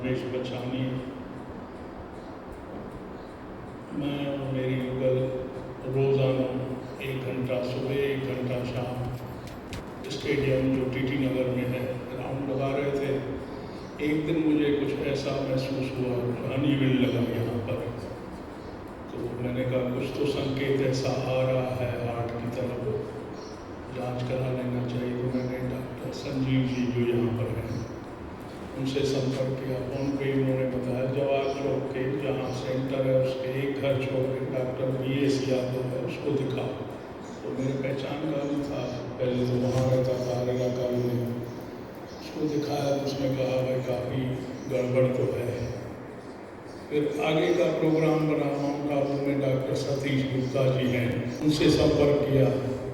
देश बचानी। मैं और मेरी युगल रोज़ाना 1 घंटा सुबह 1 घंटा शाम स्टेडियम जो टीटी नगर में है राउंड लगा रहे थे। एक दिन मुझे कुछ ऐसा महसूस हुआ, हनी विल लगा यहाँ पर, तो मैंने कहा कुछ तो संकेत ऐसा आ रहा है हार्ट की तरफ, जांच करा लेना चाहिए। तो मैंने डॉक्टर संजीव जी जो यहाँ पर हैं उनसे संपर्क किया। फोन पे उन्होंने बताया जवाहर चौक के जहाँ सेंटर है उसके एक घर छोड़ के डॉक्टर BS यादव है उसको दिखाओ। तो मेरे पहचान का भी था, पहले तो वहाँ रहता था इलाका में। उसको दिखाया तो उसने कहा भाई काफ़ी गड़बड़ तो है। फिर आगे का प्रोग्राम बना, माउंट आबू में डॉक्टर सतीश गुप्ता जी हैं, उनसे संपर्क किया।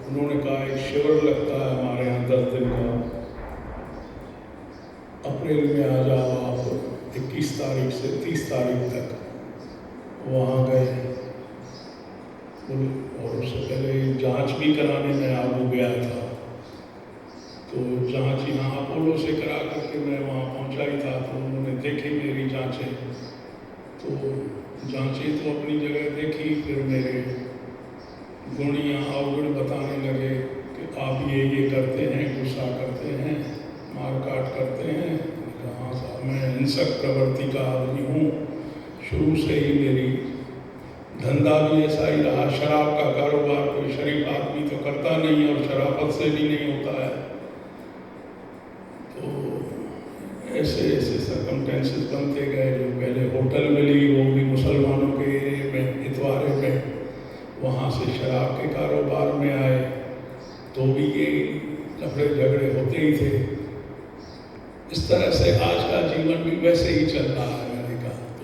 उन्होंने कहा एक शिविर लगता है हमारे यहाँ 10 दिन का, अप्रैल में आ जाओ आप, 21 तारीख से 30 तारीख तक। वहाँ गए और उससे पहले जांच भी कराने में आबू गया था। तो जांच यहाँ अपोलो से करा करके मैं वहाँ पहुँचा ही था। तो उन्होंने देखी मेरी जांचें, तो जांचें तो अपनी जगह देखी, फिर मेरे गुण या अवगुण बताने लगे कि आप ये करते हैं, गुस्सा करते हैं, मार काट करते हैं। हाँ साहब, मैं हिंसक प्रवृत्ति का आदमी हूँ, शुरू से ही मेरी धंधा भी ऐसा ही रहा। शराब का कारोबार कोई शरीफ आदमी तो करता नहीं और शराफत से भी नहीं होता है। तो ऐसे ऐसे सर्कमस्टेंसेस बनते गए। जो पहले होटल मिली वो भी मुसलमानों के एरिए में, इतवारे में, वहाँ से शराब के कारोबार में आए तो भी ये लफड़े झगड़े होते ही थे। इस तरह से आज का जीवन भी वैसे ही चल रहा है।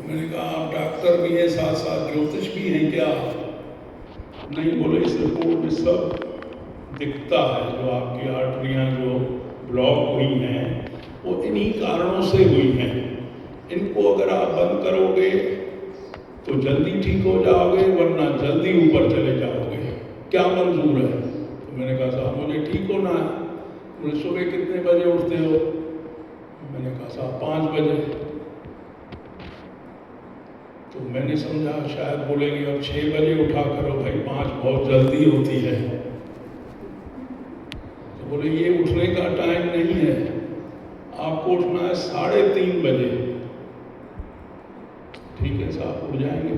मैंने कहा आप डॉक्टर भी हैं, साथ साथ ज्योतिष भी हैं क्या? नहीं, बोले इस रिपोर्ट में सब दिखता है, जो आपकी आर्टरियाँ जो ब्लॉक हुई हैं वो इन्हीं कारणों से हुई हैं। इनको अगर आप बंद करोगे तो जल्दी ठीक हो जाओगे, वरना जल्दी ऊपर चले जाओगे। क्या मंजूर है? तो मैंने कहा साहब मुझे ठीक होना है। बोले सुबह कितने बजे उठते हो? मैंने कहा साहब 5 बजे। तो मैंने समझा शायद बोलेंगे अब 6 बजे उठा करो भाई, 5 बहुत जल्दी होती है। तो बोले ये उठने का टाइम नहीं है, आपको उठना है 3:30 बजे। ठीक है साहब, उठ जाएंगे।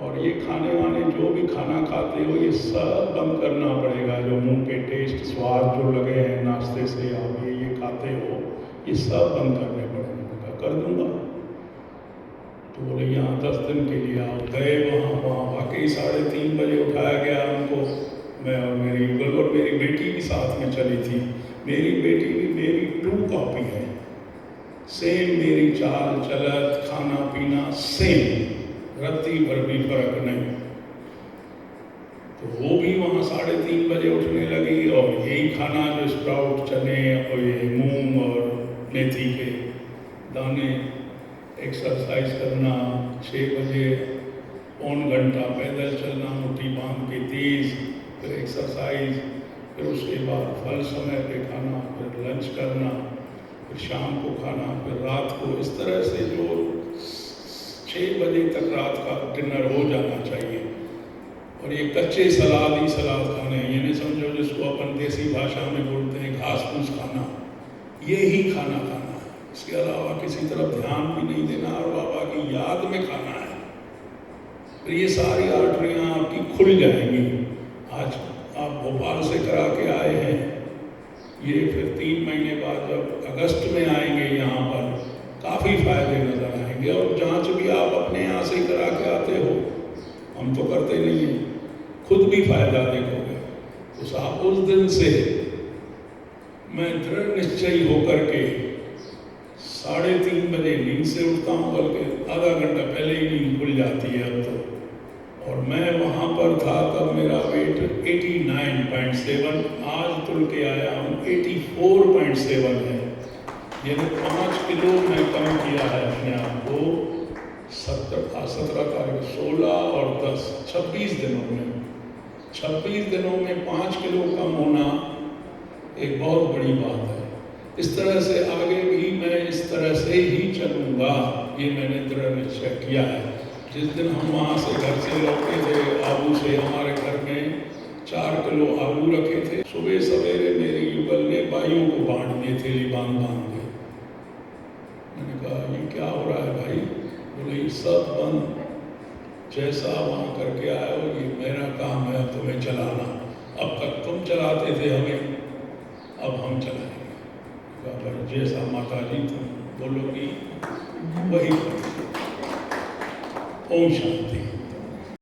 और ये खाने वाने जो भी खाना खाते हो ये सब बंद करना पड़ेगा। जो मुंह के टेस्ट स्वाद जो लगे हैं नाश्ते से आप ये खाते हो, ये सब बंद करने पड़ेंगे। कर दूंगा। तो बोले यहाँ 10 दिन के लिए आओ। गए वहाँ वाकई 3:30 बजे उठाया गया हमको। मैं और मेरी युगल और मेरी बेटी भी साथ में चली थी। मेरी बेटी भी मेरी 2 कॉपी है, सेम मेरी चाल चलत खाना पीना सेम, रत्ती भर भी फर्क नहीं। तो वो भी वहाँ 3:30 बजे उठने लगी और यही खाना जो स्प्राउट चने और ये मूंग और मेथी के दाने, एक्सरसाइज करना 6 बजे, 1 घंटा पैदल चलना मुट्ठी बांध के तेज, फिर एक्सरसाइज, फिर उसके बाद फल समय पे खाना, फिर लंच करना, फिर शाम को खाना, फिर रात को। इस तरह से जो 6 बजे तक रात का डिनर हो जाना चाहिए। और ये कच्चे सलाद ही सलाद खाने, ये नहीं समझो जिसको अपन देसी भाषा में बोलते हैं घास फूस खाना, ये ही खाना खाना है। इसके अलावा किसी तरफ ध्यान भी नहीं देना और बाबा की याद में खाना है। फिर ये सारी आर्टरियाँ आपकी खुल जाएंगी। आज आप भोपाल से करा के आए हैं, ये फिर 3 महीने बाद जब अगस्त में आएंगे यहाँ पर काफ़ी फायदे नजर आएंगे। और जांच भी आप अपने यहाँ से करा के आते हो, हम तो करते नहीं हैं, खुद भी फायदा देखोगे। तो साहब उस दिन से मैं दृढ़ निश्चयी होकर के 3:30 बजे नींद से उठता हूँ, बल्कि आधा घंटा पहले ही नींद खुल जाती है अब तो। और मैं वहाँ पर था तब मेरा वेट 89.7, आज तुल के आया हूँ 84.7 है। यानी 5 किलो मैं कम किया है अपने आप को 17 तारीख, 16 और 10, 26 दिनों में। 26 दिनों में 5 किलो कम होना एक बहुत बड़ी बात है। इस तरह से आगे भी मैं इस तरह से ही चलूँगा, ये मैंने दृढ़ निश्चय किया है। जिस दिन हम वहाँ से घर से लौटे थे आबू से, हमारे घर में 4 किलो आलू रखे थे। सुबह सवेरे मेरे युगल ने भाइयों को बांट दिए थे, बांध के। मैंने कहा ये क्या हो रहा है भाई? बोले ये सब बंद, जैसा वहाँ करके आए हो ये मेरा काम है तुम्हें चलाना। अब तक तुम चलाते थे हमें, अब हम चलाएंगे। पर जैसा माता जी तुम बोलोगी वही। ओम शांति।